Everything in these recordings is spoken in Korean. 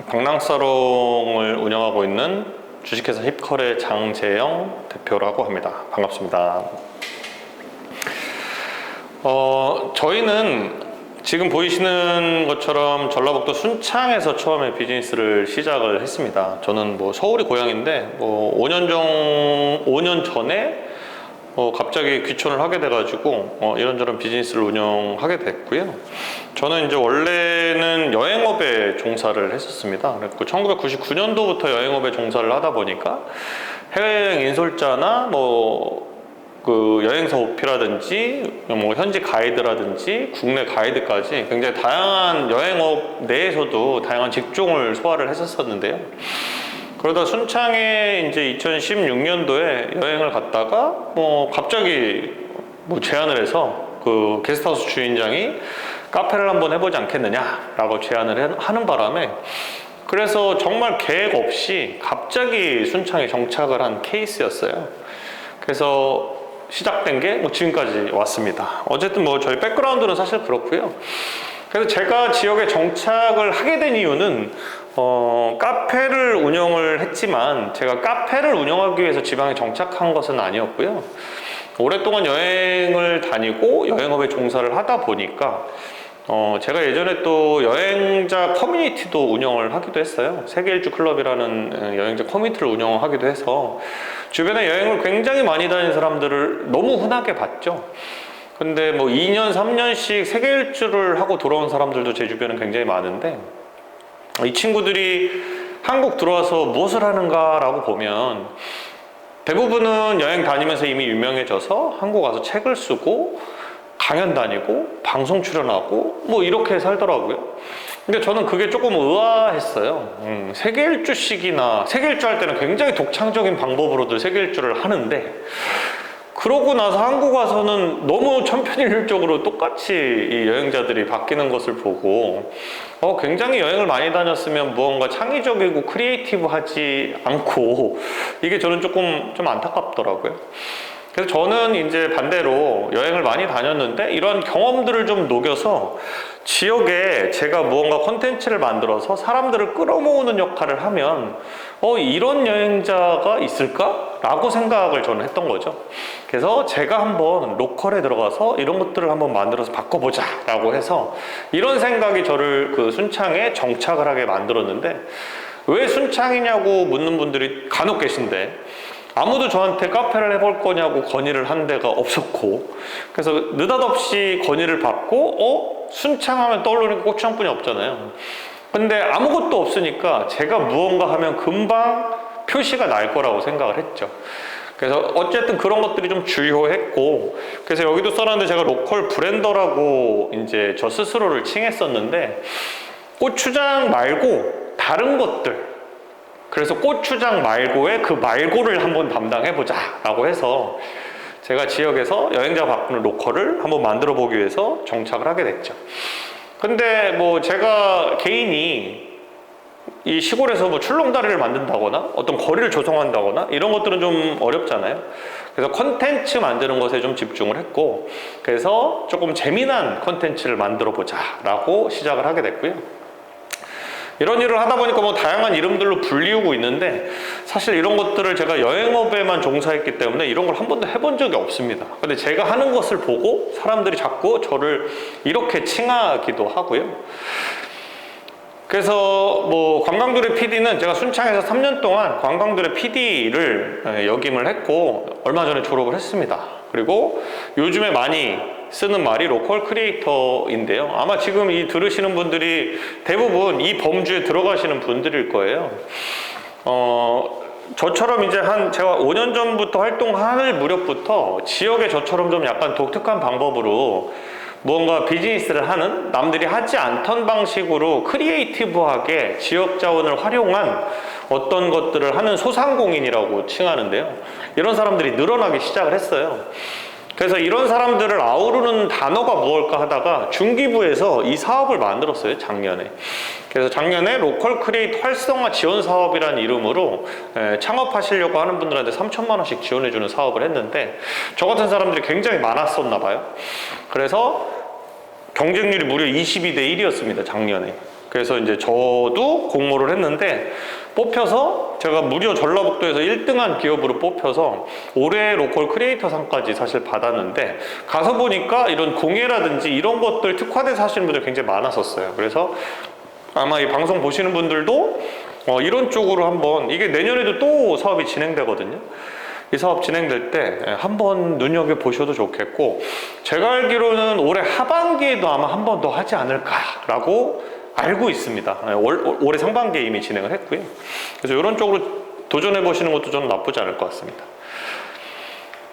강낭사롱을 운영하고 있는 주식회사 힙컬의 장재영 대표라고 합니다. 반갑습니다. 저희는 지금 보이시는 것처럼 전라북도 순창에서 처음에 비즈니스를 시작을 했습니다. 저는 서울이 고향인데 5년 전에 갑자기 귀촌을 하게 돼가지고 이런저런 비즈니스를 운영하게 됐고요. 저는 이제 원래는 여행업에 종사를 했었습니다. 그랬고 1999년도부터 여행업에 종사를 하다 보니까 해외여행 인솔자나 그 여행사 오피라든지 현지 가이드라든지 국내 가이드까지 굉장히 다양한 여행업 내에서도 다양한 직종을 소화를 했었는데요. 그러다 순창에 이제 2016년도에 여행을 갔다가 갑자기 제안을 해서 그 게스트하우스 주인장이 카페를 한번 해보지 않겠느냐라고 제안을 하는 바람에, 그래서 정말 계획 없이 갑자기 순창에 정착을 한 케이스였어요. 그래서 시작된 게 지금까지 왔습니다. 어쨌든 저희 백그라운드는 사실 그렇고요. 그래서 제가 지역에 정착을 하게 된 이유는 카페를 운영을 했지만 제가 카페를 운영하기 위해서 지방에 정착한 것은 아니었고요. 오랫동안 여행을 다니고 여행업에 종사를 하다 보니까 제가 예전에 또 여행자 커뮤니티도 운영을 하기도 했어요. 세계일주 클럽이라는 여행자 커뮤니티를 운영하기도 해서 주변에 여행을 굉장히 많이 다니는 사람들을 너무 흔하게 봤죠. 근데 2년, 3년씩 세계일주를 하고 돌아온 사람들도 제 주변에 굉장히 많은데, 이 친구들이 한국 들어와서 무엇을 하는가 라고 보면 대부분은 여행 다니면서 이미 유명해져서 한국 와서 책을 쓰고 강연 다니고 방송 출연하고 이렇게 살더라고요. 근데 저는 그게 조금 의아했어요. 세계일주씩이나, 세계일주 할 때는 굉장히 독창적인 방법으로들 세계일주를 하는데, 그러고 나서 한국 와서는 너무 천편일률적으로 똑같이 이 여행자들이 바뀌는 것을 보고 굉장히 여행을 많이 다녔으면 무언가 창의적이고 크리에이티브하지 않고, 이게 저는 조금 좀 안타깝더라고요. 그래서 저는 이제 반대로 여행을 많이 다녔는데 이런 경험들을 좀 녹여서 지역에 제가 무언가 콘텐츠를 만들어서 사람들을 끌어모으는 역할을 하면 이런 여행자가 있을까? 라고 생각을 저는 했던 거죠. 그래서 제가 한번 로컬에 들어가서 이런 것들을 한번 만들어서 바꿔보자 라고 해서 이런 생각이 저를 그 순창에 정착을 하게 만들었는데, 왜 순창이냐고 묻는 분들이 간혹 계신데 아무도 저한테 카페를 해볼 거냐고 건의를 한 데가 없었고, 그래서 느닷없이 건의를 받고 순창하면 떠오르는 게 고추장뿐이 없잖아요. 근데 아무것도 없으니까 제가 무언가 하면 금방 표시가 날 거라고 생각을 했죠. 그래서 어쨌든 그런 것들이 좀 주요했고, 그래서 여기도 써놨는데 제가 로컬 브랜더라고 이제 저 스스로를 칭했었는데, 고추장 말고 다른 것들, 그래서 고추장 말고의 그 말고를 한번 담당해보자 라고 해서 제가 지역에서 여행자 바꾸는 로컬을 한번 만들어 보기 위해서 정착을 하게 됐죠. 근데 제가 개인이 이 시골에서 출렁다리를 만든다거나 어떤 거리를 조성한다거나 이런 것들은 좀 어렵잖아요. 그래서 컨텐츠 만드는 것에 좀 집중을 했고, 그래서 조금 재미난 컨텐츠를 만들어 보자 라고 시작을 하게 됐고요. 이런 일을 하다 보니까 다양한 이름들로 불리우고 있는데, 사실 이런 것들을 제가 여행업에만 종사했기 때문에 이런 걸 한 번도 해본 적이 없습니다. 근데 제가 하는 것을 보고 사람들이 자꾸 저를 이렇게 칭하기도 하고요. 그래서 관광들의 PD는 제가 순창에서 3년 동안 관광들의 PD를 역임을 했고 얼마 전에 졸업을 했습니다. 그리고 요즘에 많이 쓰는 말이 로컬 크리에이터인데요. 아마 지금 이 들으시는 분들이 대부분 이 범주에 들어가시는 분들일 거예요. 저처럼 이제 제가 5년 전부터 활동할 무렵부터 지역에 저처럼 좀 약간 독특한 방법으로 무언가 비즈니스를 하는, 남들이 하지 않던 방식으로 크리에이티브하게 지역 자원을 활용한 어떤 것들을 하는 소상공인이라고 칭하는데요. 이런 사람들이 늘어나기 시작을 했어요. 그래서 이런 사람들을 아우르는 단어가 무엇일까 하다가 중기부에서 이 사업을 만들었어요, 작년에. 그래서 작년에 로컬 크리에이터 활성화 지원 사업이라는 이름으로 창업하시려고 하는 분들한테 3천만 원씩 지원해주는 사업을 했는데, 저 같은 사람들이 굉장히 많았었나 봐요. 그래서 경쟁률이 무려 22대 1이었습니다, 작년에. 그래서 이제 저도 공모를 했는데 뽑혀서 제가 무려 전라북도에서 1등한 기업으로 뽑혀서 올해 로컬 크리에이터 상까지 사실 받았는데, 가서 보니까 이런 공예라든지 이런 것들 특화돼서 하시는 분들 굉장히 많았었어요. 그래서 아마 이 방송 보시는 분들도 이런 쪽으로 한번, 이게 내년에도 또 사업이 진행되거든요. 이 사업 진행될 때 한번 눈여겨보셔도 좋겠고, 제가 알기로는 올해 하반기에도 아마 한 번 더 하지 않을까라고 알고 있습니다. 올해 상반기에 이미 진행을 했고요. 그래서 이런 쪽으로 도전해보시는 것도 저는 나쁘지 않을 것 같습니다.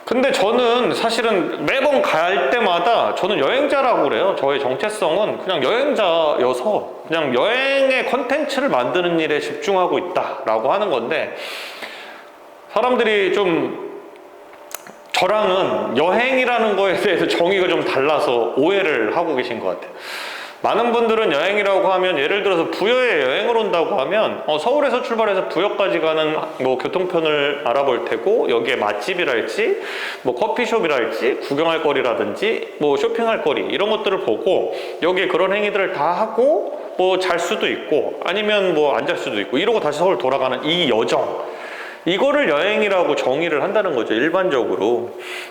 근데 저는 사실은 매번 갈 때마다 저는 여행자라고 그래요. 저의 정체성은 그냥 여행자여서 그냥 여행의 컨텐츠를 만드는 일에 집중하고 있다라고 하는 건데, 사람들이 좀 저랑은 여행이라는 거에 대해서 정의가 좀 달라서 오해를 하고 계신 것 같아요. 많은 분들은 여행이라고 하면, 예를 들어서 부여에 여행을 온다고 하면 서울에서 출발해서 부여까지 가는 뭐 교통편을 알아볼 테고, 여기에 맛집이랄지 뭐 커피숍이랄지 구경할 거리라든지 뭐 쇼핑할 거리 이런 것들을 보고 여기에 그런 행위들을 다 하고 뭐 잘 수도 있고 아니면 뭐 안 잘 수도 있고 이러고 다시 서울 돌아가는 이 여정, 이거를 여행이라고 정의를 한다는 거죠, 일반적으로.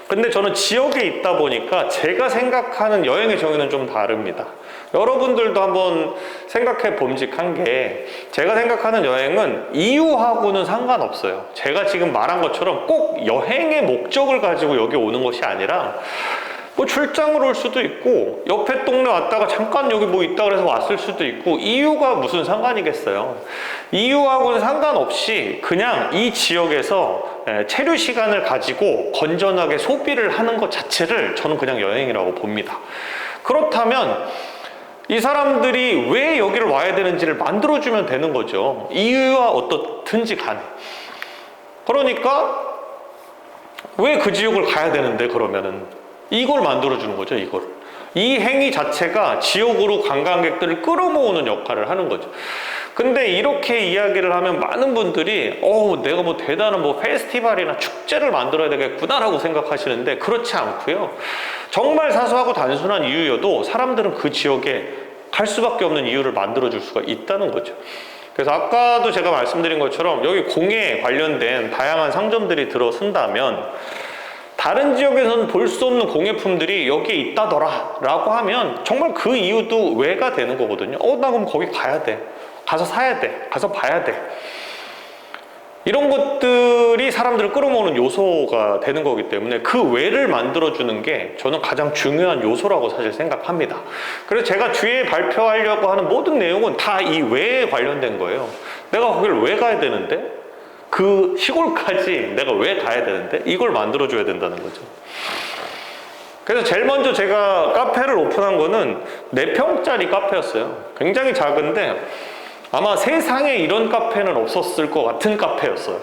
근데 저는 지역에 있다 보니까 제가 생각하는 여행의 정의는 좀 다릅니다. 여러분들도 한번 생각해 봄직한 게, 제가 생각하는 여행은 이유하고는 상관없어요. 제가 지금 말한 것처럼 꼭 여행의 목적을 가지고 여기 오는 것이 아니라 뭐 출장을 올 수도 있고 옆에 동네 왔다가 잠깐 여기 뭐 있다 그래서 왔을 수도 있고, 이유가 무슨 상관이겠어요. 이유하고는 상관없이 그냥 이 지역에서 체류 시간을 가지고 건전하게 소비를 하는 것 자체를 저는 그냥 여행이라고 봅니다. 그렇다면 이 사람들이 왜 여기를 와야 되는지를 만들어주면 되는 거죠. 이유와 어떻든지 간에. 그러니까 왜 그 지역을 가야 되는데, 그러면은 이걸 만들어주는 거죠, 이걸. 이 행위 자체가 지역으로 관광객들을 끌어모으는 역할을 하는 거죠. 근데 이렇게 이야기를 하면 많은 분들이 내가 뭐 대단한 뭐 페스티벌이나 축제를 만들어야 되겠구나라고 생각하시는데, 그렇지 않고요. 정말 사소하고 단순한 이유여도 사람들은 그 지역에 갈 수밖에 없는 이유를 만들어줄 수가 있다는 거죠. 그래서 아까도 제가 말씀드린 것처럼 여기 공예 관련된 다양한 상점들이 들어선다면, 다른 지역에서는 볼 수 없는 공예품들이 여기에 있다더라 라고 하면 정말 그 이유도 왜가 되는 거거든요. 나 그럼 거기 가야 돼, 가서 사야 돼, 가서 봐야 돼. 이런 것들이 사람들을 끌어모으는 요소가 되는 거기 때문에 그 왜를 만들어주는 게 저는 가장 중요한 요소라고 사실 생각합니다. 그래서 제가 뒤에 발표하려고 하는 모든 내용은 다 이 왜에 관련된 거예요. 내가 거기를 왜 가야 되는데? 그 시골까지 내가 왜 가야 되는데? 이걸 만들어줘야 된다는 거죠. 그래서 제일 먼저 제가 카페를 오픈한 거는 4평짜리 카페였어요. 굉장히 작은데 아마 세상에 이런 카페는 없었을 것 같은 카페였어요.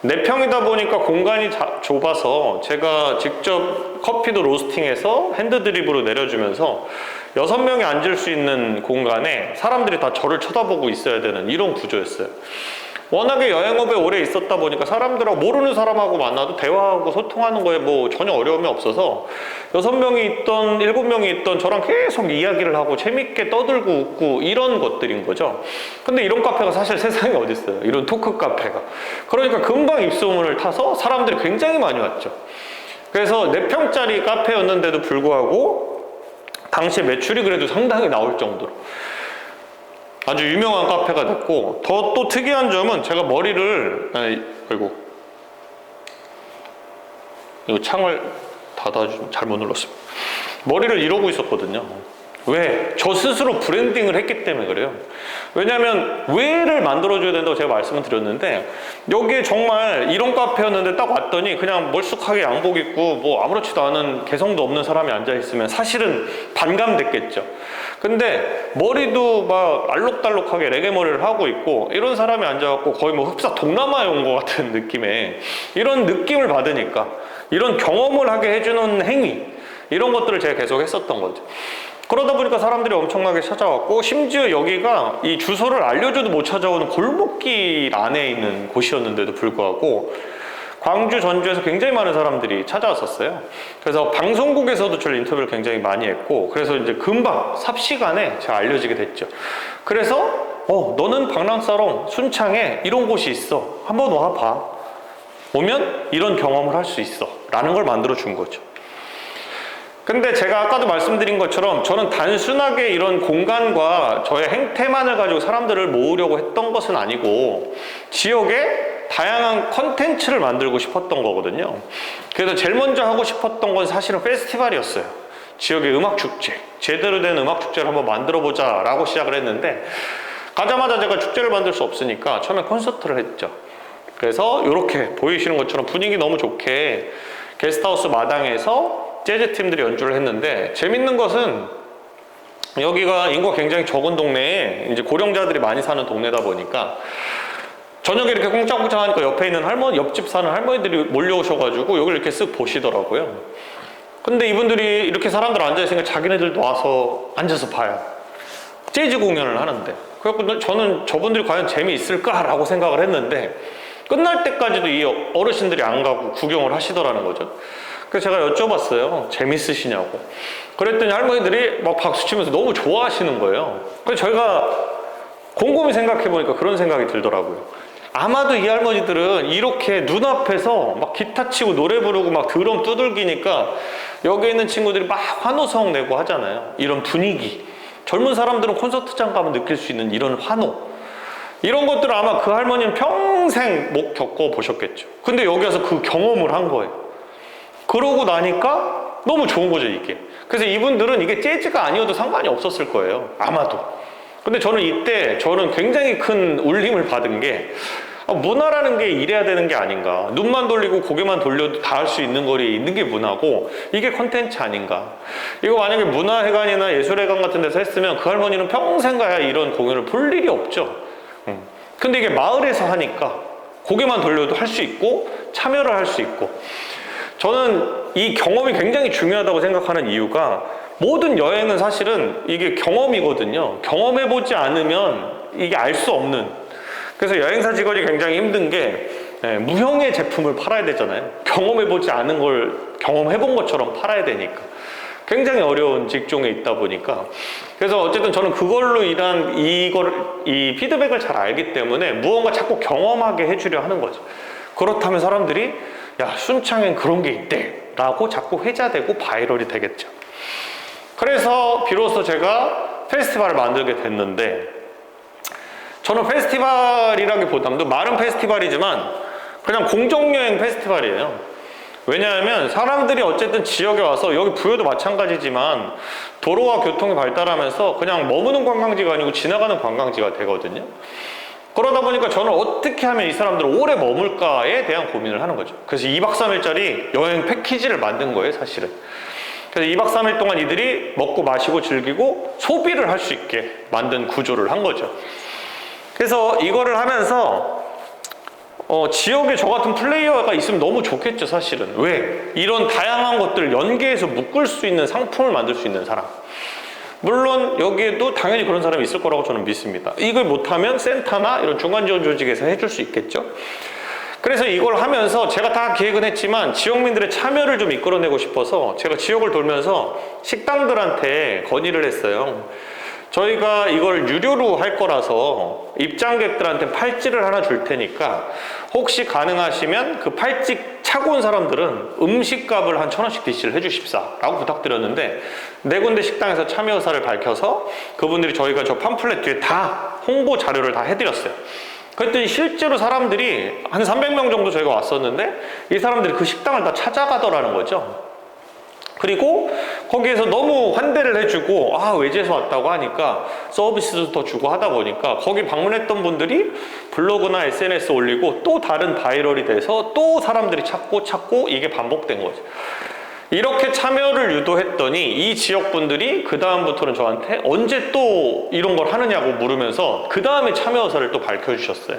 4평이다 보니까 공간이 좁아서 제가 직접 커피도 로스팅해서 핸드드립으로 내려주면서 6명이 앉을 수 있는 공간에 사람들이 다 저를 쳐다보고 있어야 되는 이런 구조였어요. 워낙에 여행업에 오래 있었다 보니까 사람들하고, 모르는 사람하고 만나도 대화하고 소통하는 거에 뭐 전혀 어려움이 없어서 6명이 있던 7명이 있던 저랑 계속 이야기를 하고 재밌게 떠들고 웃고 이런 것들인 거죠. 근데 이런 카페가 사실 세상에 어디 있어요, 이런 토크 카페가. 그러니까 금방 입소문을 타서 사람들이 굉장히 많이 왔죠. 그래서 4평짜리 카페였는데도 불구하고 당시 매출이 그래도 상당히 나올 정도로 아주 유명한 카페가 됐고, 더 또 특이한 점은 제가 머리를, 이거 창을 잘못 눌렀습니다. 머리를 이러고 있었거든요. 왜? 저 스스로 브랜딩을 했기 때문에 그래요. 왜냐면 왜를 만들어줘야 된다고 제가 말씀을 드렸는데, 여기에 정말 이런 카페였는데 딱 왔더니 그냥 멀쑥하게 양복 입고 뭐 아무렇지도 않은 개성도 없는 사람이 앉아있으면 사실은 반감됐겠죠. 근데 머리도 막 알록달록하게 레게 머리를 하고 있고 이런 사람이 앉아갖고 거의 뭐 흡사 동남아에 온 것 같은 느낌의 이런 느낌을 받으니까, 이런 경험을 하게 해주는 행위, 이런 것들을 제가 계속 했었던 거죠. 그러다 보니까 사람들이 엄청나게 찾아왔고, 심지어 여기가 이 주소를 알려줘도 못 찾아오는 골목길 안에 있는 곳이었는데도 불구하고 광주, 전주에서 굉장히 많은 사람들이 찾아왔었어요. 그래서 방송국에서도 저를 인터뷰를 굉장히 많이 했고, 그래서 이제 금방 삽시간에 제가 알려지게 됐죠. 그래서 너는 방랑사롱 순창에 이런 곳이 있어, 한번 와봐, 오면 이런 경험을 할 수 있어 라는 걸 만들어 준 거죠. 근데 제가 아까도 말씀드린 것처럼 저는 단순하게 이런 공간과 저의 행태만을 가지고 사람들을 모으려고 했던 것은 아니고 지역에 다양한 컨텐츠를 만들고 싶었던 거거든요. 그래서 제일 먼저 하고 싶었던 건 사실은 페스티벌이었어요. 지역의 음악축제, 제대로 된 음악축제를 한번 만들어보자 라고 시작을 했는데, 가자마자 제가 축제를 만들 수 없으니까 처음에 콘서트를 했죠. 그래서 이렇게 보이시는 것처럼 분위기 너무 좋게 게스트하우스 마당에서 재즈 팀들이 연주를 했는데, 재밌는 것은 여기가 인구가 굉장히 적은 동네에 이제 고령자들이 많이 사는 동네다 보니까 저녁에 이렇게 꽁짝꽁짝 하니까 옆에 있는 할머니, 옆집 사는 할머니들이 몰려오셔가지고 여기를 이렇게 쓱 보시더라고요. 근데 이분들이 이렇게 사람들 앉아있으니까 자기네들도 와서 앉아서 봐요. 재즈 공연을 하는데. 그래서 저는 저분들이 과연 재미있을까라고 생각을 했는데, 끝날 때까지도 이 어르신들이 안 가고 구경을 하시더라는 거죠. 그래서 제가 여쭤봤어요. 재밌으시냐고. 그랬더니 할머니들이 막 박수치면서 너무 좋아하시는 거예요. 그래서 저희가 곰곰이 생각해보니까 그런 생각이 들더라고요. 아마도 이 할머니들은 이렇게 눈앞에서 막 기타 치고 노래 부르고 막 드럼 두들기니까 여기 있는 친구들이 막 환호성 내고 하잖아요. 이런 분위기. 젊은 사람들은 콘서트장 가면 느낄 수 있는 이런 환호. 이런 것들을 아마 그 할머니는 평생 못 겪어보셨겠죠. 근데 여기 와서 그 경험을 한 거예요. 그러고 나니까 너무 좋은 거죠, 이게. 그래서 이분들은 이게 재즈가 아니어도 상관이 없었을 거예요. 아마도. 근데 저는 굉장히 큰 울림을 받은 게, 문화라는 게 이래야 되는 게 아닌가. 눈만 돌리고 고개만 돌려도 다 할 수 있는 거리에 있는 게 문화고, 이게 콘텐츠 아닌가. 이거 만약에 문화회관이나 예술회관 같은 데서 했으면 그 할머니는 평생 가야 이런 공연을 볼 일이 없죠. 근데 이게 마을에서 하니까 고개만 돌려도 할 수 있고 참여를 할 수 있고, 저는 이 경험이 굉장히 중요하다고 생각하는 이유가, 모든 여행은 사실은 이게 경험이거든요. 경험해보지 않으면 이게 알 수 없는. 그래서 여행사 직원이 굉장히 힘든 게, 무형의 제품을 팔아야 되잖아요. 경험해보지 않은 걸 경험해본 것처럼 팔아야 되니까. 굉장히 어려운 직종에 있다 보니까. 그래서 어쨌든 저는 그걸로 인한 이 피드백을 잘 알기 때문에 무언가 자꾸 경험하게 해주려 하는 거죠. 그렇다면 사람들이 야, 순창엔 그런 게 있대 라고 자꾸 회자되고 바이럴이 되겠죠. 그래서 비로소 제가 페스티벌을 만들게 됐는데, 저는 페스티벌이라기보다도 말은 페스티벌이지만 그냥 공정여행 페스티벌이에요. 왜냐하면 사람들이 어쨌든 지역에 와서, 여기 부여도 마찬가지지만 도로와 교통이 발달하면서 그냥 머무는 관광지가 아니고 지나가는 관광지가 되거든요. 그러다 보니까 저는 어떻게 하면 이 사람들을 오래 머물까에 대한 고민을 하는 거죠. 그래서 2박 3일짜리 여행 패키지를 만든 거예요, 사실은. 그래서 2박 3일 동안 이들이 먹고 마시고 즐기고 소비를 할 수 있게 만든 구조를 한 거죠. 그래서 이거를 하면서 지역에 저 같은 플레이어가 있으면 너무 좋겠죠, 사실은. 왜? 이런 다양한 것들을 연계해서 묶을 수 있는 상품을 만들 수 있는 사람. 물론 여기에도 당연히 그런 사람이 있을 거라고 저는 믿습니다. 이걸 못하면 센터나 이런 중간지원 조직에서 해줄 수 있겠죠. 그래서 이걸 하면서 제가 다 기획은 했지만 지역민들의 참여를 좀 이끌어내고 싶어서 제가 지역을 돌면서 식당들한테 건의를 했어요. 저희가 이걸 유료로 할 거라서 입장객들한테 팔찌를 하나 줄 테니까 혹시 가능하시면 그 팔찌 차고 온 사람들은 음식값을 한 1,000원씩 DC를 해주십사 라고 부탁드렸는데, 4군데 식당에서 참여 의사를 밝혀서 그분들이 저희가 저 팜플렛 뒤에 다 홍보 자료를 다 해드렸어요. 그랬더니 실제로 사람들이 한 300명 정도 저희가 왔었는데 이 사람들이 그 식당을 다 찾아가더라는 거죠. 그리고 거기에서 너무 환대를 해주고, 외지에서 왔다고 하니까 서비스도 더 주고 하다 보니까 거기 방문했던 분들이 블로그나 SNS 올리고 또 다른 바이럴이 돼서 또 사람들이 찾고 이게 반복된 거죠. 이렇게 참여를 유도했더니 이 지역 분들이 그 다음부터는 저한테 언제 또 이런 걸 하느냐고 물으면서 그 다음에 참여 의사를 또 밝혀주셨어요.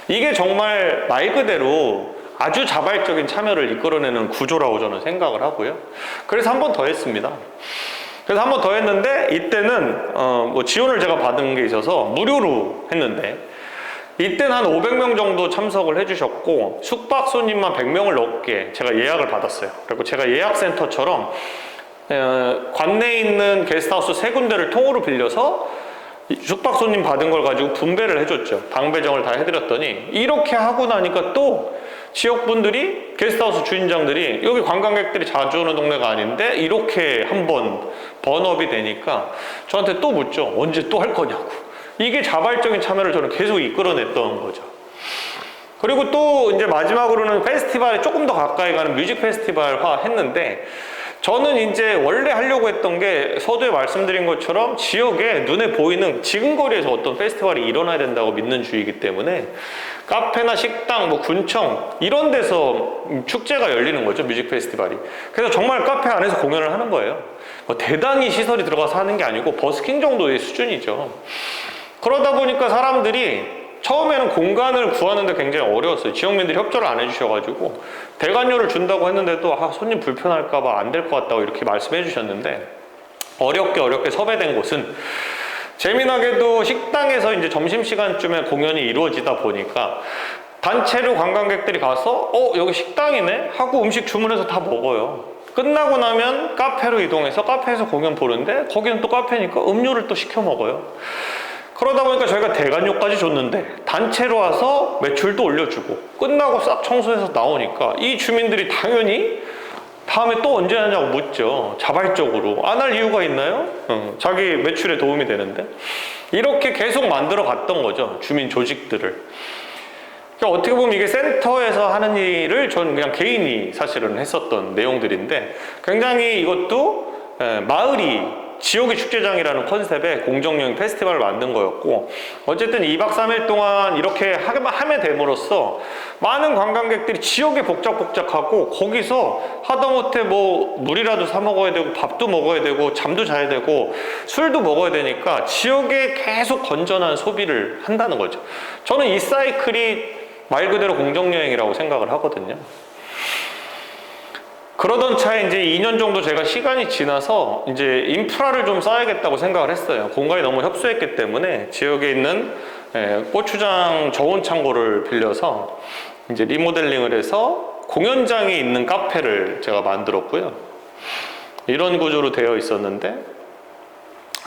이게 정말 말 그대로 아주 자발적인 참여를 이끌어내는 구조라고 저는 생각을 하고요. 그래서 한 번 더 했습니다. 그래서 한 번 더 했는데 이때는 지원을 제가 받은 게 있어서 무료로 했는데, 이때는 한 500명 정도 참석을 해주셨고 숙박 손님만 100명을 넘게 제가 예약을 받았어요. 그리고 제가 예약센터처럼 관내에 있는 게스트하우스 3군데를 통으로 빌려서 숙박 손님 받은 걸 가지고 분배를 해줬죠. 방 배정을 다 해드렸더니 이렇게 하고 나니까 또 지역분들이 게스트하우스 주인장들이 여기 관광객들이 자주 오는 동네가 아닌데 이렇게 한번 번업이 되니까 저한테 또 묻죠. 언제 또 할 거냐고. 이게 자발적인 참여를 저는 계속 이끌어냈던 거죠. 그리고 또 이제 마지막으로는 페스티벌에 조금 더 가까이 가는 뮤직 페스티벌화 했는데 저는 이제 원래 하려고 했던 게 서두에 말씀드린 것처럼 지역에 눈에 보이는 지근거리에서 어떤 페스티벌이 일어나야 된다고 믿는 주의이기 때문에 카페나 식당, 뭐 군청 이런 데서 축제가 열리는 거죠. 뮤직 페스티벌이. 그래서 정말 카페 안에서 공연을 하는 거예요. 대단히 시설이 들어가서 하는 게 아니고 버스킹 정도의 수준이죠. 그러다 보니까 사람들이 처음에는 공간을 구하는데 굉장히 어려웠어요. 지역민들이 협조를 안 해주셔가지고 대관료를 준다고 했는데도 손님 불편할까봐 안 될 것 같다고 이렇게 말씀해 주셨는데 어렵게 섭외된 곳은 재미나게도 식당에서 이제 점심시간쯤에 공연이 이루어지다 보니까 단체로 관광객들이 가서 여기 식당이네? 하고 음식 주문해서 다 먹어요. 끝나고 나면 카페로 이동해서 카페에서 공연 보는데 거기는 또 카페니까 음료를 또 시켜 먹어요. 그러다 보니까 저희가 대관료까지 줬는데 단체로 와서 매출도 올려주고 끝나고 싹 청소해서 나오니까 이 주민들이 당연히 다음에 또 언제 하냐고 묻죠. 자발적으로. 안 할 이유가 있나요? 자기 매출에 도움이 되는데. 이렇게 계속 만들어 갔던 거죠. 주민 조직들을. 그러니까 어떻게 보면 이게 센터에서 하는 일을 저는 그냥 개인이 사실은 했었던 내용들인데 굉장히 이것도 마을이 지역의 축제장이라는 컨셉의 공정여행 페스티벌을 만든 거였고 어쨌든 2박 3일 동안 이렇게 하게 됨으로써 많은 관광객들이 지역에 복작복작하고 거기서 하다못해 뭐 물이라도 사 먹어야 되고 밥도 먹어야 되고 잠도 자야 되고 술도 먹어야 되니까 지역에 계속 건전한 소비를 한다는 거죠. 저는 이 사이클이 말 그대로 공정여행이라고 생각을 하거든요. 그러던 차에 이제 2년 정도 제가 시간이 지나서 이제 인프라를 좀 쌓아야겠다고 생각을 했어요. 공간이 너무 협소했기 때문에 지역에 있는 고추장 저온 창고를 빌려서 이제 리모델링을 해서 공연장이 있는 카페를 제가 만들었고요. 이런 구조로 되어 있었는데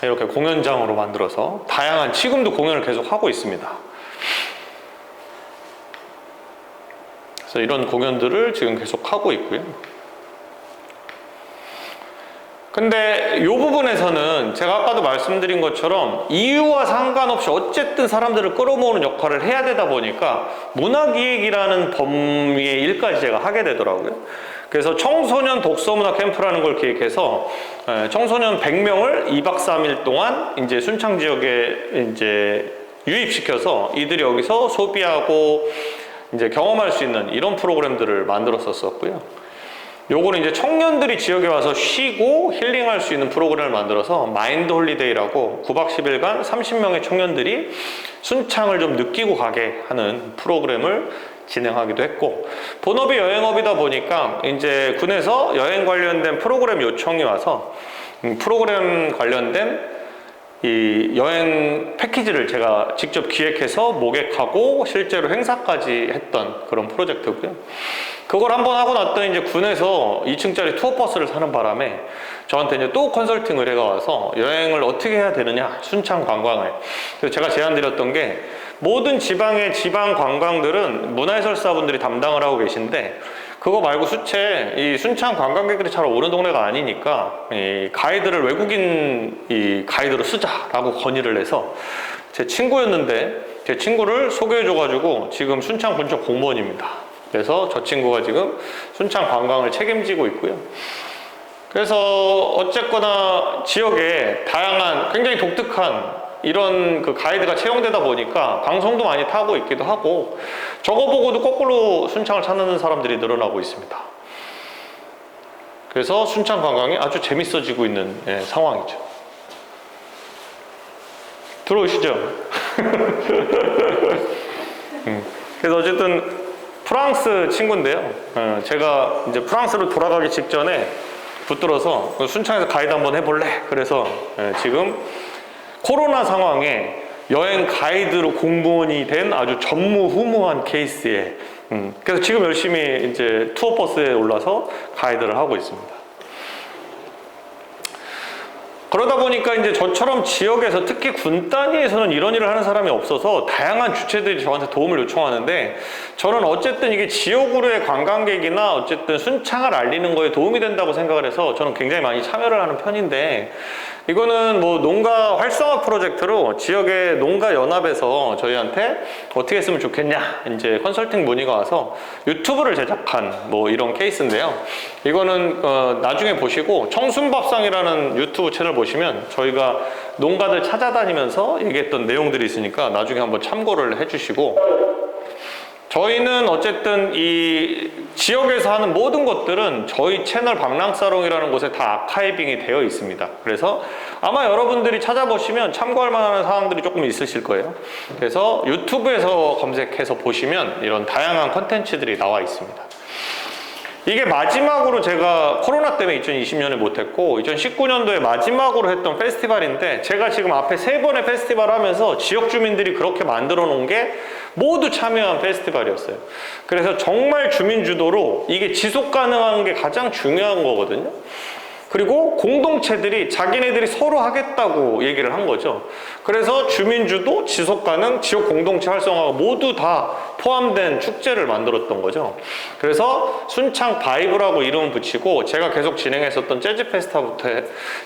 이렇게 공연장으로 만들어서 다양한 지금도 공연을 계속 하고 있습니다. 그래서 이런 공연들을 지금 계속 하고 있고요. 근데 이 부분에서는 제가 아까도 말씀드린 것처럼 이유와 상관없이 어쨌든 사람들을 끌어모으는 역할을 해야 되다 보니까 문화기획이라는 범위의 일까지 제가 하게 되더라고요. 그래서 청소년 독서문화 캠프라는 걸 기획해서 청소년 100명을 2박 3일 동안 이제 순창 지역에 이제 유입시켜서 이들이 여기서 소비하고 이제 경험할 수 있는 이런 프로그램들을 만들었었고요. 요거는 이제 청년들이 지역에 와서 쉬고 힐링할 수 있는 프로그램을 만들어서 마인드 홀리데이라고 9박 10일간 30명의 청년들이 순창을 좀 느끼고 가게 하는 프로그램을 진행하기도 했고 본업이 여행업이다 보니까 이제 군에서 여행 관련된 프로그램 요청이 와서 프로그램 관련된 이 여행 패키지를 제가 직접 기획해서 모객하고 실제로 행사까지 했던 그런 프로젝트고요. 그걸 한번 하고 났더니 이제 군에서 2층짜리 투어버스를 사는 바람에 저한테 이제 또 컨설팅을 해가와서 여행을 어떻게 해야 되느냐, 순창 관광을. 그래서 제가 제안드렸던 게 모든 지방의 지방 관광들은 문화해설사분들이 담당을 하고 계신데 그거 말고 수채 이 순창 관광객들이 잘 오는 동네가 아니니까 이 가이드를 외국인 이 가이드로 쓰자라고 건의를 해서 제 친구였는데 제 친구를 소개해줘가지고 지금 순창군청 공무원입니다. 그래서 저 친구가 지금 순창 관광을 책임지고 있고요. 그래서 어쨌거나 지역에 다양한 굉장히 독특한 이런 그 가이드가 채용되다 보니까 방송도 많이 타고 있기도 하고 저거 보고도 거꾸로 순창을 찾는 사람들이 늘어나고 있습니다. 그래서 순창 관광이 아주 재밌어지고 있는 상황이죠. 들어오시죠? 그래서 어쨌든 프랑스 친구인데요. 제가 이제 프랑스로 돌아가기 직전에 붙들어서 순창에서 가이드 한번 해볼래? 그래서 지금 코로나 상황에 여행 가이드로 공무원이 된 아주 전무후무한 케이스에 그래서 지금 열심히 이제 투어버스에 올라서 가이드를 하고 있습니다. 그러다 보니까 이제 저처럼 지역에서 특히 군 단위에서는 이런 일을 하는 사람이 없어서 다양한 주체들이 저한테 도움을 요청하는데 저는 어쨌든 이게 지역으로의 관광객이나 어쨌든 순창을 알리는 거에 도움이 된다고 생각을 해서 저는 굉장히 많이 참여를 하는 편인데 이거는 뭐 농가 활성화 프로젝트로 지역의 농가 연합에서 저희한테 어떻게 했으면 좋겠냐 이제 컨설팅 문의가 와서 유튜브를 제작한 뭐 이런 케이스인데요. 이거는 나중에 보시고 청순밥상이라는 유튜브 채널 보시면 저희가 농가들 찾아다니면서 얘기했던 내용들이 있으니까 나중에 한번 참고를 해주시고 저희는 어쨌든 이 지역에서 하는 모든 것들은 저희 채널 방랑사롱이라는 곳에 다 아카이빙이 되어 있습니다. 그래서 아마 여러분들이 찾아보시면 참고할 만한 사항들이 조금 있으실 거예요. 그래서 유튜브에서 검색해서 보시면 이런 다양한 컨텐츠들이 나와 있습니다. 이게 마지막으로 제가 코로나 때문에 2020년에 못했고 2019년도에 마지막으로 했던 페스티벌인데 제가 지금 앞에 3번의 페스티벌 하면서 지역 주민들이 그렇게 만들어 놓은 게 모두 참여한 페스티벌이었어요. 그래서 정말 주민 주도로 이게 지속 가능한 게 가장 중요한 거거든요. 그리고 공동체들이 자기네들이 서로 하겠다고 얘기를 한 거죠. 그래서 주민주도, 지속가능, 지역 공동체 활성화가 모두 다 포함된 축제를 만들었던 거죠. 그래서 순창 바이브라고 이름을 붙이고 제가 계속 진행했었던 재즈 페스타부터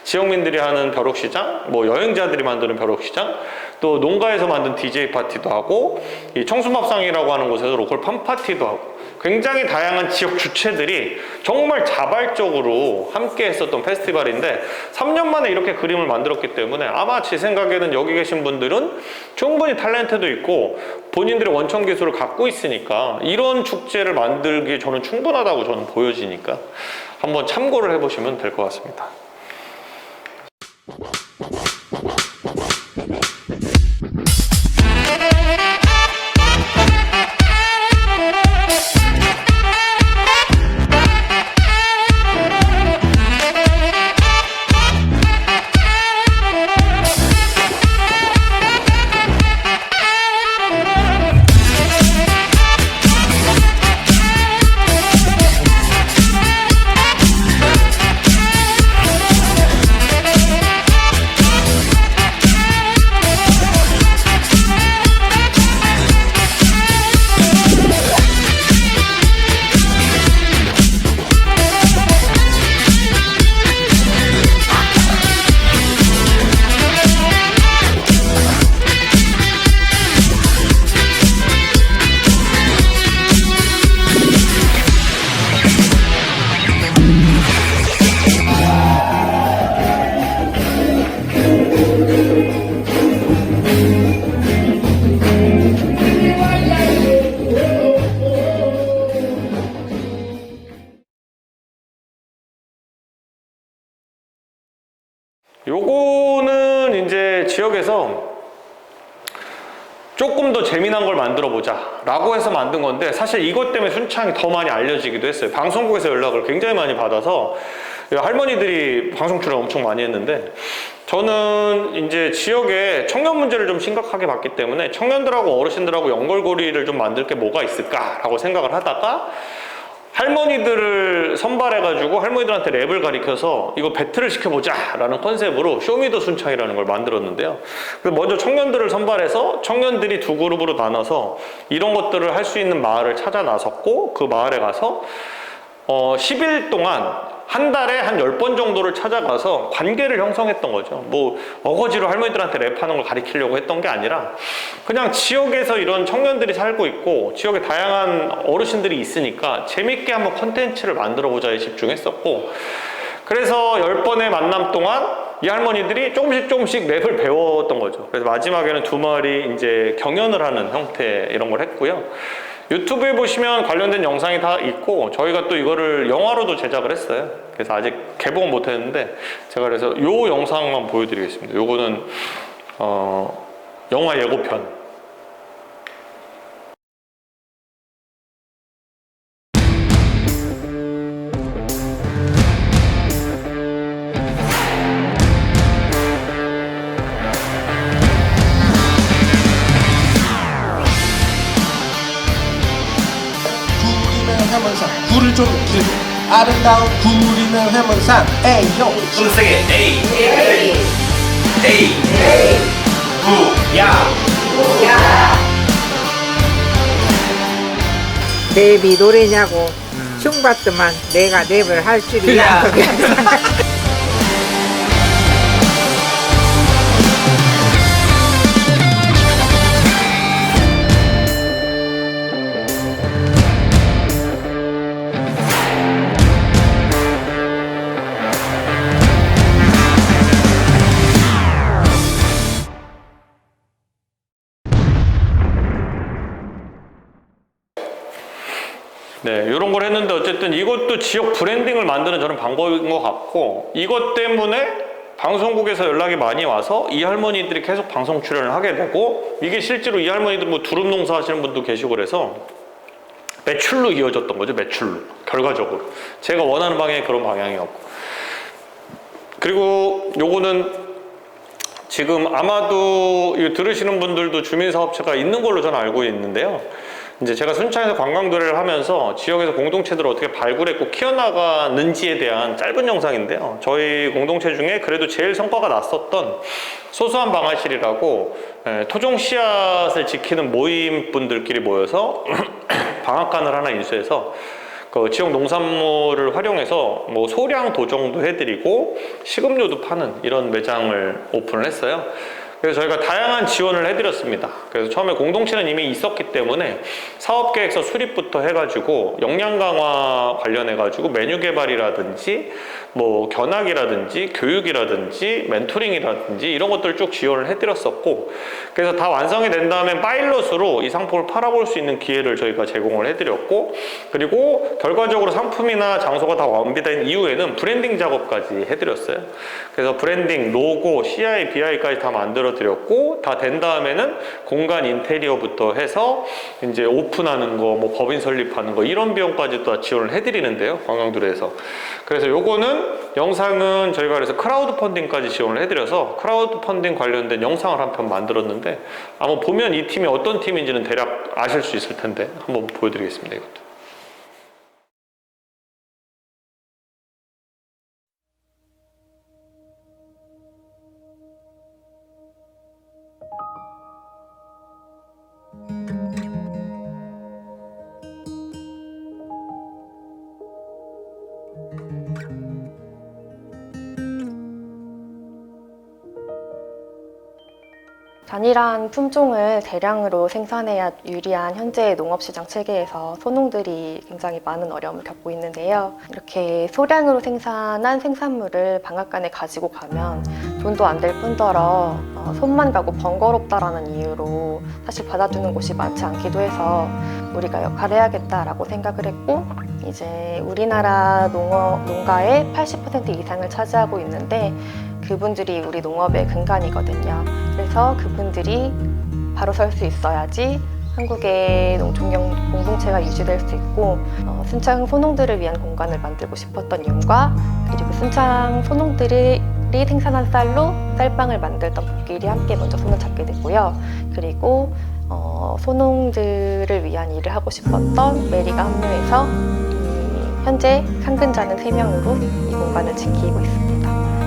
지역민들이 하는 벼룩시장, 뭐 여행자들이 만드는 벼룩시장, 또 농가에서 만든 DJ 파티도 하고 이 청순밥상이라고 하는 곳에서 로컬 팜파티도 하고 굉장히 다양한 지역 주체들이 정말 자발적으로 함께 했었던 페스티벌인데 3년 만에 이렇게 그림을 만들었기 때문에 아마 제 생각에는 여기 계신 분들은 충분히 탤런트도 있고 본인들의 원천 기술을 갖고 있으니까 이런 축제를 만들기에 저는 충분하다고 저는 보여지니까 한번 참고를 해보시면 될 것 같습니다. 요거는 이제 지역에서 조금 더 재미난 걸 만들어 보자 라고 해서 만든 건데 사실 이것 때문에 순창이 더 많이 알려지기도 했어요. 방송국에서 연락을 굉장히 많이 받아서 할머니들이 방송 출연 엄청 많이 했는데 저는 이제 지역에 청년 문제를 좀 심각하게 봤기 때문에 청년들하고 어르신들하고 연결고리를 좀 만들 게 뭐가 있을까라고 생각을 하다가 할머니들을 선발해가지고 할머니들한테 랩을 가리켜서 이거 배틀을 시켜보자 라는 컨셉으로 쇼미더 순창이라는 걸 만들었는데요. 그래서 먼저 청년들을 선발해서 청년들이 두 그룹으로 나눠서 이런 것들을 할 수 있는 마을을 찾아 나섰고 그 마을에 가서 10일 동안 한 달에 한 10번 정도를 찾아가서 관계를 형성했던 거죠. 뭐 어거지로 할머니들한테 랩하는 걸 가리키려고 했던 게 아니라 그냥 지역에서 이런 청년들이 살고 있고 지역에 다양한 어르신들이 있으니까 재밌게 한번 컨텐츠를 만들어 보자에 집중했었고 그래서 10번의 만남 동안 이 할머니들이 조금씩 랩을 배웠던 거죠. 그래서 마지막에는 두 마리 이제 경연을 하는 형태 이런 걸 했고요. 유튜브에 보시면 관련된 영상이 다 있고 저희가 또 이거를 영화로도 제작을 했어요. 그래서 아직 개봉은 못했는데 제가 그래서 요 영상만 보여드리겠습니다. 요거는 영화 예고편. 굴을 좀 아름다운 굴이는 해문산 에이요 좀 세게 에이 에이 구야 랩이 노래냐고 흉봤더만 내가 랩을 할 줄이야. 네, 이런 걸 했는데 어쨌든 이것도 지역 브랜딩을 만드는 저는 방법인 것 같고, 이것 때문에 방송국에서 연락이 많이 와서 이 할머니들이 계속 방송 출연을 하게 되고, 이게 실제로 이 할머니들 뭐 두릅 농사 하시는 분도 계시고 그래서 매출로 이어졌던 거죠. 매출로, 결과적으로 제가 원하는 방향이 그런 방향이었고. 그리고 요거는 지금 아마도 이거 들으시는 분들도 주민사업체가 있는 걸로 저는 알고 있는데요. 이제 제가 순창에서 관광도래를 하면서 지역에서 공동체들을 어떻게 발굴했고 키워나가는지에 대한 짧은 영상인데요. 저희 공동체 중에 그래도 제일 성과가 났었던 소소한 방아실이라고 토종 씨앗을 지키는 모임 분들끼리 모여서 방앗간을 하나 인수해서 그 지역 농산물을 활용해서 뭐 소량 도정도 해드리고 식음료도 파는 이런 매장을 오픈을 했어요. 그래서 저희가 다양한 지원을 해드렸습니다. 그래서 처음에 공동체는 이미 있었기 때문에 사업계획서 수립부터 해가지고 역량 강화 관련해가지고 메뉴 개발이라든지 뭐 견학이라든지 교육이라든지 멘토링이라든지 이런 것들을 쭉 지원을 해드렸었고, 그래서 다 완성이 된 다음에 파일럿으로 이 상품을 팔아볼 수 있는 기회를 저희가 제공을 해드렸고, 그리고 결과적으로 상품이나 장소가 다 완비된 이후에는 브랜딩 작업까지 해드렸어요. 그래서 브랜딩, 로고, CI, BI까지 다 만들어 드렸고, 다 된 다음에는 공간 인테리어부터 해서 이제 오픈하는 거, 뭐 법인 설립하는 거 이런 비용까지 다 지원을 해드리는데요, 관광도래에서. 그래서 요거는 영상은 저희가 그래서 크라우드 펀딩까지 지원을 해드려서 크라우드 펀딩 관련된 영상을 한 편 만들었는데, 아마 보면 이 팀이 어떤 팀인지는 대략 아실 수 있을 텐데 한번 보여드리겠습니다. 이것도. 단일한 품종을 대량으로 생산해야 유리한 현재의 농업시장 체계에서 소농들이 굉장히 많은 어려움을 겪고 있는데요. 이렇게 소량으로 생산한 생산물을 방앗간에 가지고 가면 돈도 안 될 뿐더러 손만 가고 번거롭다라는 이유로 사실 받아주는 곳이 많지 않기도 해서 우리가 역할을 해야겠다라고 생각을 했고, 이제 우리나라 농가의 80% 이상을 차지하고 있는데 그분들이 우리 농업의 근간이거든요. 그래서 그분들이 바로 설 수 있어야지 한국의 농촌 공동체가 유지될 수 있고, 순창 소농들을 위한 공간을 만들고 싶었던 이유와, 그리고 순창 소농들이 생산한 쌀로 쌀빵을 만들던 복길이 함께 먼저 손을 잡게 됐고요. 그리고 소농들을 위한 일을 하고 싶었던 메리가 합류해서 현재 상근자는 3명으로 이 공간을 지키고 있습니다.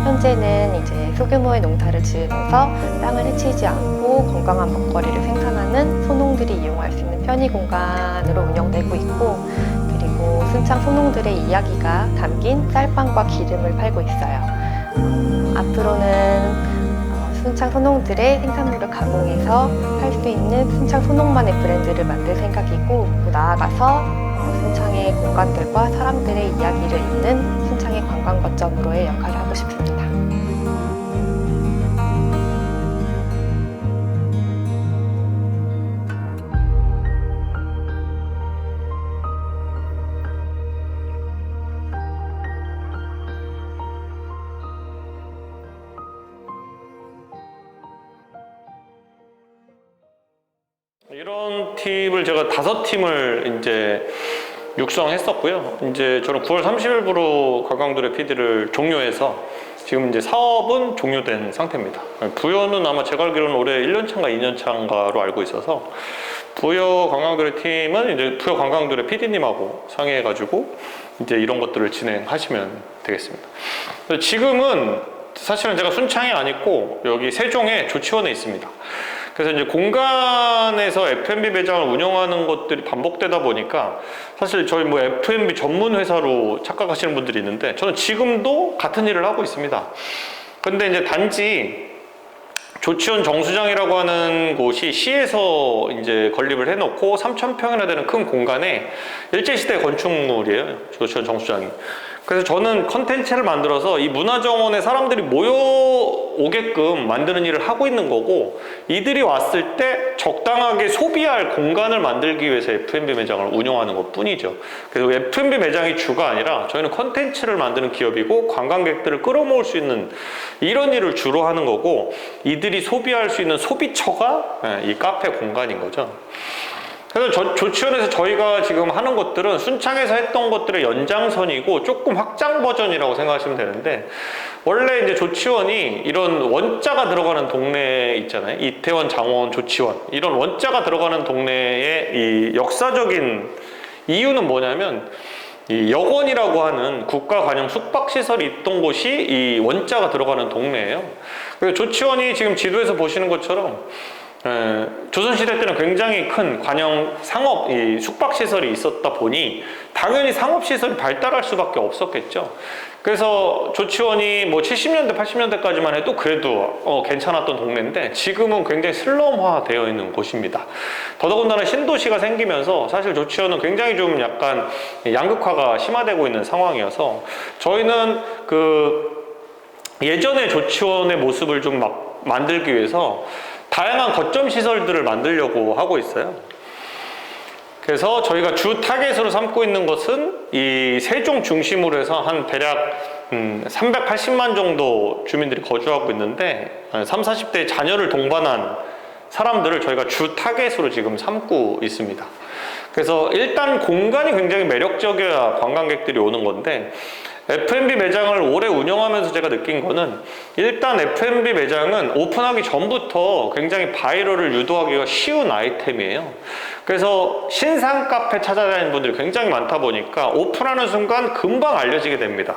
현재는 이제 소규모의 농사를 지으면서 땅을 해치지 않고 건강한 먹거리를 생산하는 소농들이 이용할 수 있는 편의 공간으로 운영되고 있고, 그리고 순창 소농들의 이야기가 담긴 쌀빵과 기름을 팔고 있어요. 앞으로는 순창 소농들의 생산물을 가공해서 팔 수 있는 순창 소농만의 브랜드를 만들 생각이고, 나아가서 순창의 공간들과 사람들의 이야기를 잇는 순창의 관광 거점으로의 역할을 하고 싶습니다. 이런 팀을 제가 5팀을 이제 육성했었고요. 이제 저는 9월 30일부로 관광도래 PD를 종료해서 지금 이제 사업은 종료된 상태입니다. 부여는 아마 제가 알기로는 올해 1년 차인가 2년 차인가로 알고 있어서 부여 관광도래 팀은 이제 부여 관광도래 PD님하고 상의해가지고 이제 이런 것들을 진행하시면 되겠습니다. 지금은 사실은 제가 순창에 안 있고 여기 세종에 조치원에 있습니다. 그래서 이제 공간에서 F&B 매장을 운영하는 것들이 반복되다 보니까 사실 저희 뭐 F&B 전문 회사로 착각하시는 분들이 있는데 저는 지금도 같은 일을 하고 있습니다. 근데 이제 단지 조치원 정수장이라고 하는 곳이 시에서 이제 건립을 해놓고 3,000평이나 되는 큰 공간에 일제시대 건축물이에요. 조치원 정수장이. 그래서 저는 컨텐츠를 만들어서 이 문화정원에 사람들이 모여오게끔 만드는 일을 하고 있는 거고, 이들이 왔을 때 적당하게 소비할 공간을 만들기 위해서 F&B 매장을 운영하는 것 뿐이죠. 그래서 F&B 매장이 주가 아니라 저희는 컨텐츠를 만드는 기업이고 관광객들을 끌어모을 수 있는 이런 일을 주로 하는 거고, 이들이 소비할 수 있는 소비처가 이 카페 공간인 거죠. 그래서 조치원에서 저희가 지금 하는 것들은 순창에서 했던 것들의 연장선이고 조금 확장 버전이라고 생각하시면 되는데, 원래 이제 조치원이 이런 원자가 들어가는 동네 있잖아요. 이태원, 장원, 조치원 이런 원자가 들어가는 동네의 이 역사적인 이유는 뭐냐면, 이 여건이라고 하는 국가관용 숙박시설이 있던 곳이 이 원자가 들어가는 동네예요. 그래서 조치원이 지금 지도에서 보시는 것처럼 조선시대 때는 굉장히 큰 관영 상업 숙박시설이 있었다 보니 당연히 상업시설이 발달할 수밖에 없었겠죠. 그래서 조치원이 뭐 70년대, 80년대까지만 해도 그래도 괜찮았던 동네인데 지금은 굉장히 슬럼화 되어 있는 곳입니다. 더더군다나 신도시가 생기면서 사실 조치원은 굉장히 좀 약간 양극화가 심화되고 있는 상황이어서 저희는 그 예전의 조치원의 모습을 좀 막 만들기 위해서 다양한 거점 시설들을 만들려고 하고 있어요. 그래서 저희가 주 타겟으로 삼고 있는 것은 이 세종 중심으로 해서 한 대략 380만 정도 주민들이 거주하고 있는데 30, 40대의 자녀를 동반한 사람들을 저희가 주 타겟으로 지금 삼고 있습니다. 그래서 일단 공간이 굉장히 매력적이어야 관광객들이 오는 건데, F&B 매장을 오래 운영하면서 제가 느낀 거는 일단 F&B 매장은 오픈하기 전부터 굉장히 바이럴을 유도하기가 쉬운 아이템이에요. 그래서 신상 카페 찾아다니는 분들이 굉장히 많다 보니까 오픈하는 순간 금방 알려지게 됩니다.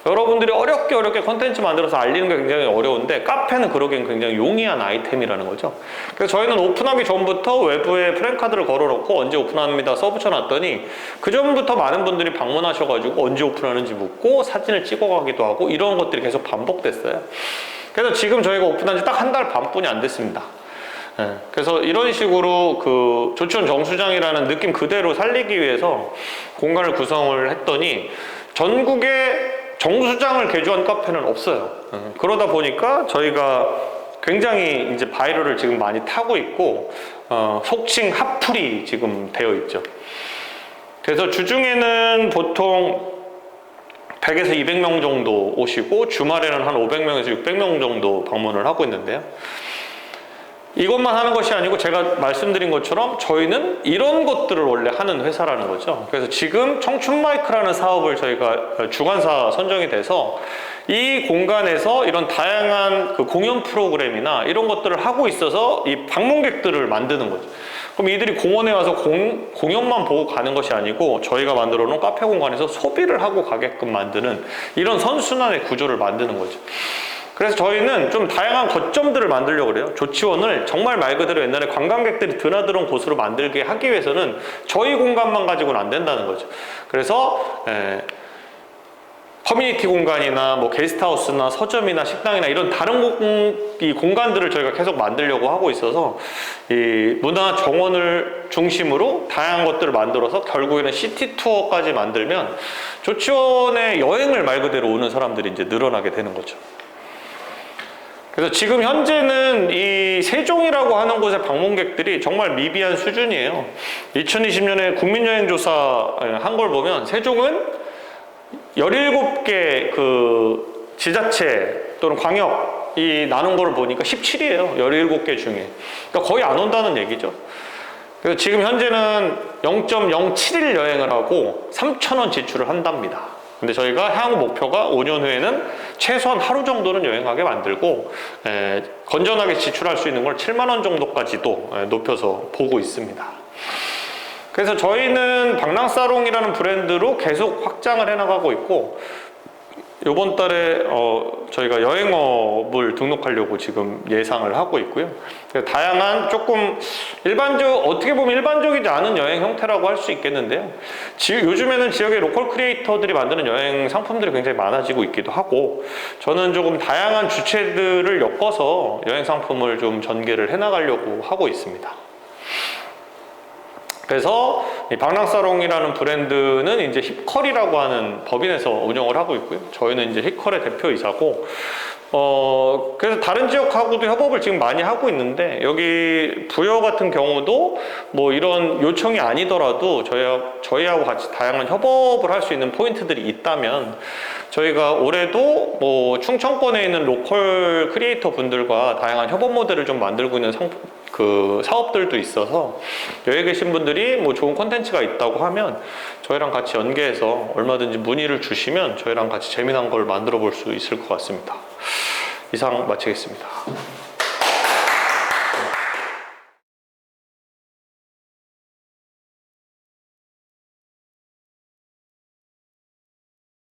여러분들이 어렵게 컨텐츠 만들어서 알리는 게 굉장히 어려운데 카페는 그러기엔 굉장히 용이한 아이템이라는 거죠. 그래서 저희는 오픈하기 전부터 외부에 프랜카드를 걸어놓고 언제 오픈합니다 써 붙여놨더니 그 전부터 많은 분들이 방문하셔가지고 언제 오픈하는지 묻고 사진을 찍어가기도 하고 이런 것들이 계속 반복됐어요. 그래서 지금 저희가 오픈한 지 딱 한 달 반뿐이 안 됐습니다. 그래서 이런 식으로 그 조치원 정수장이라는 느낌 그대로 살리기 위해서 공간을 구성을 했더니 전국에 정수장을 개조한 카페는 없어요. 그러다 보니까 저희가 굉장히 이제 바이럴을 지금 많이 타고 있고 속칭 핫플이 지금 되어 있죠. 그래서 주중에는 보통 100에서 200명 정도 오시고 주말에는 한 500명에서 600명 정도 방문을 하고 있는데요. 이것만 하는 것이 아니고 제가 말씀드린 것처럼 저희는 이런 것들을 원래 하는 회사라는 거죠. 그래서 지금 청춘마이크라는 사업을 저희가 주관사 선정이 돼서 이 공간에서 이런 다양한 그 공연 프로그램이나 이런 것들을 하고 있어서 이 방문객들을 만드는 거죠. 그럼 이들이 공원에 와서 공연만 보고 가는 것이 아니고 저희가 만들어 놓은 카페 공간에서 소비를 하고 가게끔 만드는 이런 선순환의 구조를 만드는 거죠. 그래서 저희는 좀 다양한 거점들을 만들려고 그래요. 조치원을 정말 말 그대로 옛날에 관광객들이 드나들은 곳으로 만들게 하기 위해서는 저희 공간만 가지고는 안 된다는 거죠. 그래서 커뮤니티 공간이나 뭐 게스트하우스나 서점이나 식당이나 이런 다른 이 공간들을 저희가 계속 만들려고 하고 있어서 이 문화 정원을 중심으로 다양한 것들을 만들어서 결국에는 시티 투어까지 만들면 조치원에 여행을 말 그대로 오는 사람들이 이제 늘어나게 되는 거죠. 그래서 지금 현재는 이 세종이라고 하는 곳의 방문객들이 정말 미비한 수준이에요. 2020년에 국민여행조사 한 걸 보면 세종은 17개 그 지자체 또는 광역이 나눈 걸 보니까 17이에요. 17개 중에. 그러니까 거의 안 온다는 얘기죠. 그래서 지금 현재는 0.071 여행을 하고 3,000원 지출을 한답니다. 근데 저희가 향후 목표가 5년 후에는 최소한 하루 정도는 여행하게 만들고 건전하게 지출할 수 있는 걸 7만 원 정도까지도 높여서 보고 있습니다. 그래서 저희는 방랑사롱이라는 브랜드로 계속 확장을 해나가고 있고, 이번 달에 저희가 여행업을 등록하려고 지금 예상을 하고 있고요. 다양한 조금 어떻게 보면 일반적이지 않은 여행 형태라고 할 수 있겠는데요. 요즘에는 지역의 로컬 크리에이터들이 만드는 여행 상품들이 굉장히 많아지고 있기도 하고, 저는 조금 다양한 주체들을 엮어서 여행 상품을 좀 전개를 해나가려고 하고 있습니다. 그래서 이 방랑사롱이라는 브랜드는 이제 힙컬이라고 하는 법인에서 운영을 하고 있고요. 저희는 이제 힙컬의 대표이사고, 그래서 다른 지역하고도 협업을 지금 많이 하고 있는데, 여기 부여 같은 경우도 뭐 이런 요청이 아니더라도 저희하고 같이 다양한 협업을 할 수 있는 포인트들이 있다면, 저희가 올해도 뭐 충청권에 있는 로컬 크리에이터 분들과 다양한 협업 모델을 좀 만들고 있는 사업들도 있어서, 여기 계신 분들이 뭐 좋은 콘텐츠가 있다고 하면 저희랑 같이 연계해서 얼마든지 문의를 주시면 저희랑 같이 재미난 걸 만들어 볼 수 있을 것 같습니다. 이상 마치겠습니다.